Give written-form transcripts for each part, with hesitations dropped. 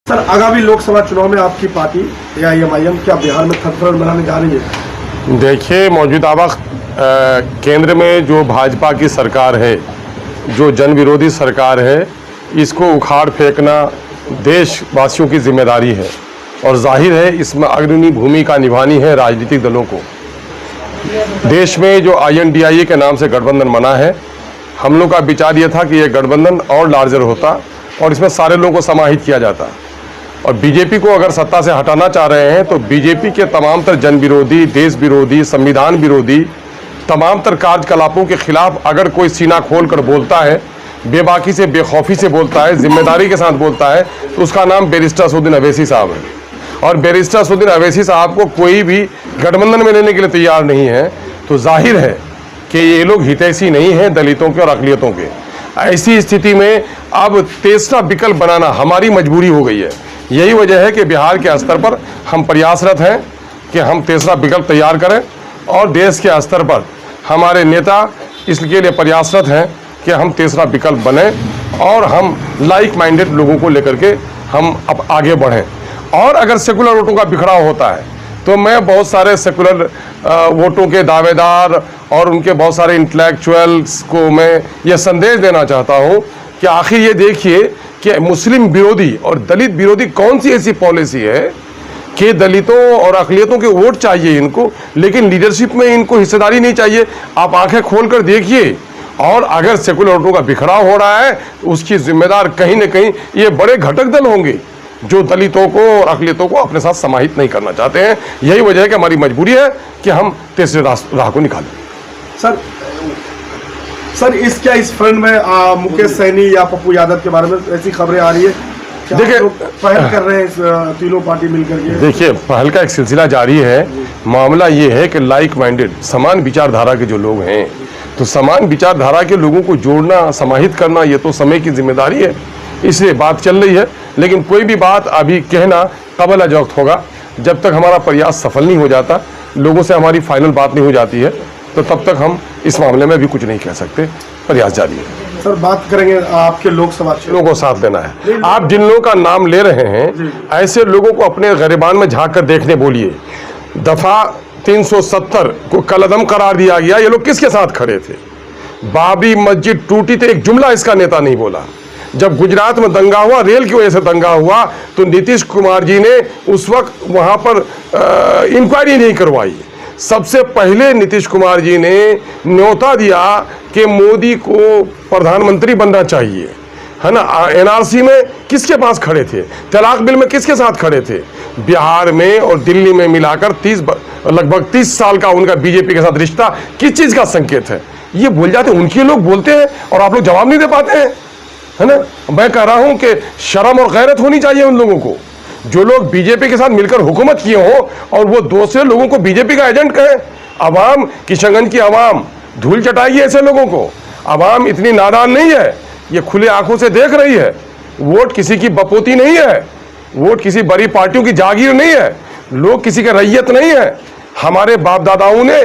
Sir, आगामी लोकसभा चुनाव में आपकी पार्टी AIMIM क्या बिहार में थर्ड फ्रंट बनाने जा रही है? देखिए, मौजूदा वक्त केंद्र में जो भाजपा की सरकार है, जो जन विरोधी सरकार है, इसको उखाड़ फेंकना देशवासियों की जिम्मेदारी है और जाहिर है इसमें अग्रणी भूमिका निभानी है राजनीतिक दलों को। देश में जो INDIA के नाम से गठबंधन बना है, हम लोग का विचार ये था कि ये गठबंधन और लार्जर होता और इसमें सारे लोगों को समाहित किया जाता। और बीजेपी को अगर सत्ता से हटाना चाह रहे हैं तो बीजेपी के तमाम तर जन विरोधी, देश विरोधी, संविधान विरोधी तमाम तर कार्यकलापों के खिलाफ अगर कोई सीना खोल कर बोलता है, बेबाकी से, बेखौफी से बोलता है, जिम्मेदारी के साथ बोलता है, तो उसका नाम बैरिस्टर असदुद्दीन अवैसी साहब है। और बैरिस्टर असदुद्दीन अवैसी साहब को कोई भी गठबंधन में लेने के लिए तैयार नहीं है, तो जाहिर है कि ये लोग हितैषी नहीं हैं दलितों के और अक़लियतों के। ऐसी स्थिति में अब तीसरा विकल्प बनाना हमारी मजबूरी हो गई है। यही वजह है कि बिहार के स्तर पर हम प्रयासरत हैं कि हम तीसरा विकल्प तैयार करें और देश के स्तर पर हमारे नेता इसके लिए प्रयासरत हैं कि हम तीसरा विकल्प बने और हम लाइक माइंडेड लोगों को लेकर के हम अब आगे बढ़ें। और अगर सेकुलर वोटों का बिखराव होता है तो मैं बहुत सारे सेकुलर वोटों के दावेदार और उनके बहुत सारे इंटेलेक्चुअल्स को मैं ये संदेश देना चाहता हूँ कि आखिर ये देखिए कि मुस्लिम विरोधी और दलित विरोधी कौन सी ऐसी पॉलिसी है कि दलितों और अक़लियतों के वोट चाहिए इनको, लेकिन लीडरशिप में इनको हिस्सेदारी नहीं चाहिए। आप आंखें खोल कर देखिए, और अगर सेकुलर वोटों का बिखराव हो रहा है तो उसकी जिम्मेदार कहीं न कहीं ये बड़े घटक दल होंगे जो दलितों को और अक़लियतों को अपने साथ समाहित नहीं करना चाहते हैं। यही वजह है कि हमारी मजबूरी है कि हम तीसरे राह को निकालें। सर, इस फ्रंट में मुकेश सैनी या पप्पू यादव के बारे में ऐसी खबरें आ रही है, देखिए पहल कर रहे हैं तीनों पार्टी मिलकर के। देखिए, पहल का एक सिलसिला जारी है। मामला ये है कि लाइक माइंडेड, समान विचारधारा के जो लोग हैं, तो समान विचारधारा के लोगों को जोड़ना, समाहित करना, ये तो समय की जिम्मेदारी है। इसलिए बात चल रही है, लेकिन कोई भी बात अभी कहना क़ाबिल अज़्ज़्त होगा। जब तक हमारा प्रयास सफल नहीं हो जाता, लोगों से हमारी फाइनल बात नहीं हो जाती है, तो तब तक हम इस मामले में भी कुछ नहीं कह सकते। प्रयास जारी है। सर, बात करेंगे आपके लोकसभा लोगों को साथ देना है। आप जिन लोगों का नाम ले रहे हैं, ऐसे लोगों को अपने गिरबान में झांक कर देखने बोलिए। दफा 370 को कलअदम करार दिया गया, ये लोग किसके साथ खड़े थे? बाबरी मस्जिद टूटी तो एक जुमला इसका नेता नहीं बोला। जब गुजरात में दंगा हुआ, रेल की वजह से दंगा हुआ, तो नीतीश कुमार जी ने उस वक्त वहां पर इंक्वायरी नहीं करवाई। सबसे पहले नीतीश कुमार जी ने न्योता दिया कि मोदी को प्रधानमंत्री बनना चाहिए, है ना। NRC में किसके पास खड़े थे? तलाक बिल में किसके साथ खड़े थे? बिहार में और दिल्ली में मिलाकर लगभग 30 साल का उनका बीजेपी के साथ रिश्ता किस चीज़ का संकेत है? ये भूल जाते, उनके लोग बोलते हैं और आप लोग जवाब नहीं दे पाते हैं, है ना। मैं कह रहा हूं कि शर्म और गैरत होनी चाहिए उन लोगों को जो लोग बीजेपी के साथ मिलकर हुकूमत किए हो और वो दूसरे लोगों को बीजेपी का एजेंट कहें। अवाम, किशनगंज की अवाम धूल चटाएगी ऐसे लोगों को। अवाम इतनी नादान नहीं है, ये खुले आंखों से देख रही है। वोट किसी की बपोती नहीं है, वोट किसी बड़ी पार्टियों की जागीर नहीं है, लोग किसी के रैयत नहीं है। हमारे बाप दादाओं ने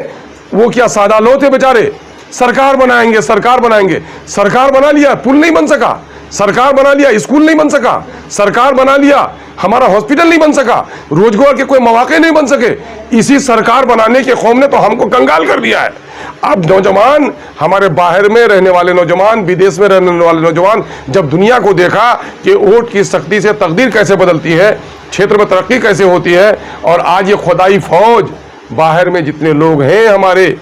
वो क्या सादा लोग थे बेचारे, सरकार बनाएंगे, सरकार बनाएंगे, सरकार बना लिया, पुल नहीं बन सका। सरकार बना लिया, स्कूल नहीं बन सका। सरकार बना लिया, हमारा हॉस्पिटल नहीं बन सका, रोजगार के कोई मौके नहीं बन सके। इसी सरकार बनाने के खौफ ने तो हमको कंगाल कर दिया है। अब नौजवान, हमारे बाहर में रहने वाले नौजवान, विदेश में रहने वाले नौजवान, जब दुनिया को देखा कि वोट की शक्ति से तकदीर कैसे बदलती है, क्षेत्र में तरक्की कैसे होती है, और आज ये खुदाई फौज बाहर में जितने लोग हैं हमारे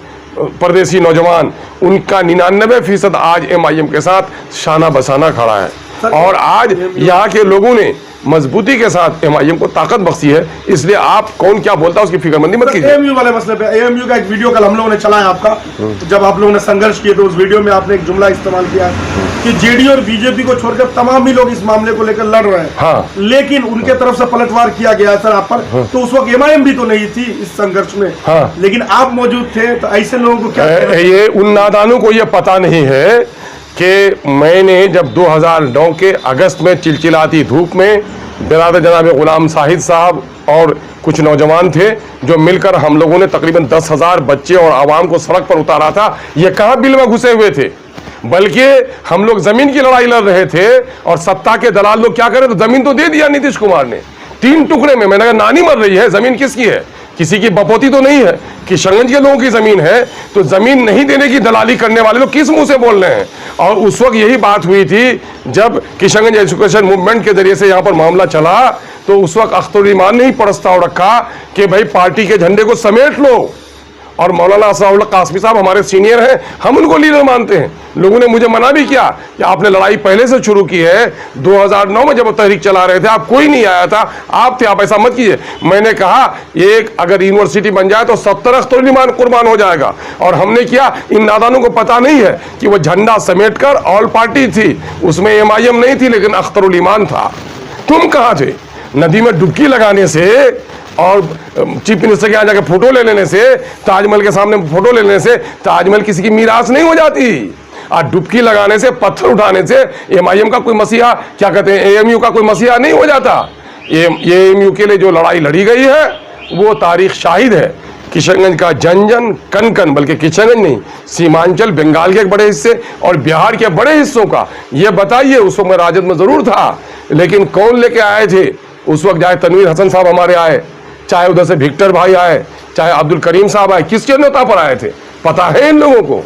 परदेसी नौजवान, उनका 99% आज MIM के साथ शाना बसाना खड़ा है। और आज यहाँ के लोगों ने मजबूती के साथ MIM को ताकत बख्शी है। इसलिए आप कौन क्या बोलता है उसकी फिक्रमंदी मत कीजिए। AMU वाले मसले पे, AMU का एक वीडियो कल हम लोगों ने चलाया आपका, तो जब आप लोगों ने संघर्ष किए तो उस वीडियो में आपने एक जुमला इस्तेमाल किया कि JDU और BJP को छोड़कर तमाम ही लोग इस मामले को लेकर लड़ रहे हैं। हाँ। लेकिन उनके तरफ से पलटवार किया गया सर आप पर। हाँ। तो उस वक्त MIM भी तो नहीं थी इस संघर्ष में। हाँ। लेकिन आप मौजूद थे, तो ऐसे लोगों को क्या? ये उन नादानों को ये पता नहीं है कि मैंने जब 2009 के अगस्त में चिलचिलाती धूप में बिरादर जनाब गुलाम साहिद साहब और कुछ नौजवान थे जो मिलकर हम लोगों ने तकरीबन 10,000 बच्चे और आवाम को सड़क पर उतारा था। ये कहाँ बिल में घुसे हुए थे? बल्कि हम लोग जमीन की लड़ाई लड़ रहे थे और सत्ता के दलाल लोग क्या करे, तो जमीन तो दे दिया नीतीश कुमार ने 3 टुकड़े में। मैंने कहा नानी मर रही है, जमीन किसकी है? किसी की बपोती तो नहीं है, किशनगंज के लोगों की जमीन है। तो जमीन नहीं देने की दलाली करने वाले लोग किस मुंह से बोल रहे हैं? और उस वक्त यही बात हुई थी जब किशनगंज एजुकेशन मूवमेंट के जरिए से यहां पर मामला चला, तो उस वक्त अख्तरुल ईमान ने ही प्रस्ताव रखा कि भाई पार्टी के झंडे को समेट लो। और मौलाना असराउल्लाह कासमी साहब हमारे सीनियर हैं, हम उनको लीडर मानते हैं। लोगों ने मुझे मना भी किया कि आपने लड़ाई पहले से शुरू की है, 2009 में जब वो तहरीक चला रहे थे आप कोई नहीं आया था, आप थे, आप ऐसा मत कीजिए। मैंने कहा एक अगर यूनिवर्सिटी बन जाए तो 70 अख्तरुल ईमान कुर्बान हो जाएगा। और हमने किया, इन नादानों को पता नहीं है कि वो झंडा समेट कर ऑल पार्टी थी, उसमें MIM नहीं थी लेकिन अख्तरुल ईमान था। तुम कहाँ थे? नदी में डुबकी लगाने से और चीफ मिनिस्टर के यहाँ जाके फोटो ले लेने से, ताजमहल के सामने फोटो ले लेने से ताजमहल किसी की मीरास नहीं हो जाती। और डुबकी लगाने से, पत्थर उठाने से MIM का कोई मसीहा, क्या कहते हैं, AMU का कोई मसीहा नहीं हो जाता। AMU के लिए जो लड़ाई लड़ी गई है वो तारीख शाहिद है। किशनगंज का जन जन कन कन, बल्कि किशनगंज नहीं, सीमांचल, बंगाल के एक बड़े हिस्से और बिहार के बड़े हिस्सों का, ये बताइए उस वक्त मैं राजद में जरूर था, लेकिन कौन लेके आए थे उस वक्त? चाहे तनवीर हसन साहब हमारे आए, चाहे उधर से विक्टर भाई आए, चाहे अब्दुल करीम साहब आए, किसके न्योता पर आए थे? पता है इन लोगों को,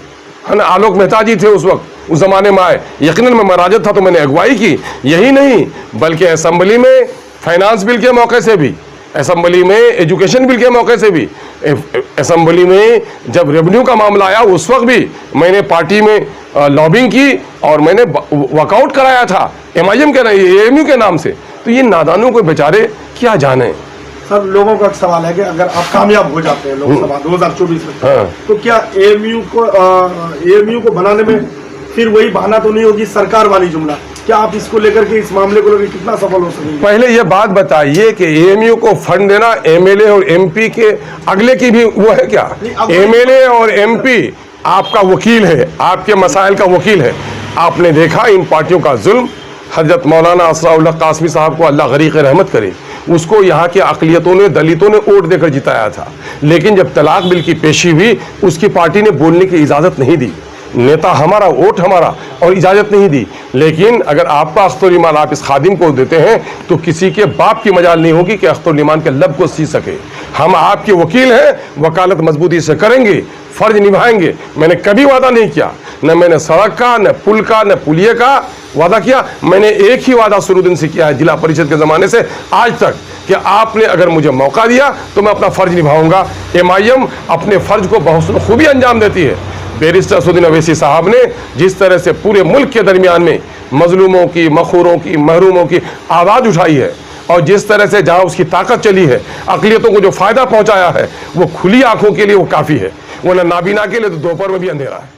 है ना? आलोक मेहता जी थे उस वक्त, उस जमाने में आए। यकीनन मैं राजद था तो मैंने अगुवाई की। यही नहीं बल्कि असेंबली में फाइनेंस बिल के मौके से भी, असेंबली में एजुकेशन बिल के मौके से भी, असेंबली में जब रेवेन्यू का मामला आया उस वक्त भी मैंने पार्टी में लॉबिंग की और मैंने वर्कआउट कराया था MIM के AMU के नाम से। तो ये नादानों को बेचारे क्या जाने। सर, लोगों का एक सवाल है कि अगर आप कामयाब हो जाते हैं लोकसभा 2024 में, हाँ। तो क्या AMU को बनाने में फिर वही बहाना तो नहीं होगी सरकार वाली जुमला? क्या आप इसको लेकर के, इस मामले को लेकर कितना सफल हो सकेंगे? पहले ये बात बताइए कि AMU को फंड देना MLA और MP के अगले की भी वो है क्या? MLA और MP आपका वकील है, आपके मसाइल का वकील है। आपने देखा इन पार्टियों का जुल्म। हजरत मौलाना असराउल्लाह कासमी साहब को अल्लाह गरीक़ रहमत करे, उसको यहाँ के अक़लियतों ने, दलितों ने वोट देकर जिताया था। लेकिन जब तलाक बिल की पेशी हुई उसकी पार्टी ने बोलने की इजाज़त नहीं दी। नेता हमारा, वोट हमारा, और इजाज़त नहीं दी। लेकिन अगर आपका अख्तरुल ईमान आप इस खादिम को देते हैं तो किसी के बाप की मजाल नहीं होगी कि अख्तरुल ईमान के लब को सी सके। हम आपके वकील हैं, वकालत मजबूती से करेंगे, फ़र्ज निभाएंगे। मैंने कभी वादा नहीं किया, न मैंने सड़क का, न पुल का, न पुलिये का वादा किया। मैंने एक ही वादा शुरू दिन से किया है, जिला परिषद के ज़माने से आज तक, कि आपने अगर मुझे मौका दिया तो मैं अपना फ़र्ज निभाऊंगा। MIM अपने फ़र्ज को बहुत खूबी अंजाम देती है। बैरिस्टर असदुद्दीन अवैसी साहब ने जिस तरह से पूरे मुल्क के दरमियान में मजलूमों की, मखूरों की, महरूमों की आवाज़ उठाई है, और जिस तरह से जहाँ उसकी ताकत चली है, अक़लियतों को जो फ़ायदा पहुँचाया है, वो खुली आंखों के लिए वो काफ़ी है, वरना नाबीना के लिए तो दोपहर में भी अंधेरा है।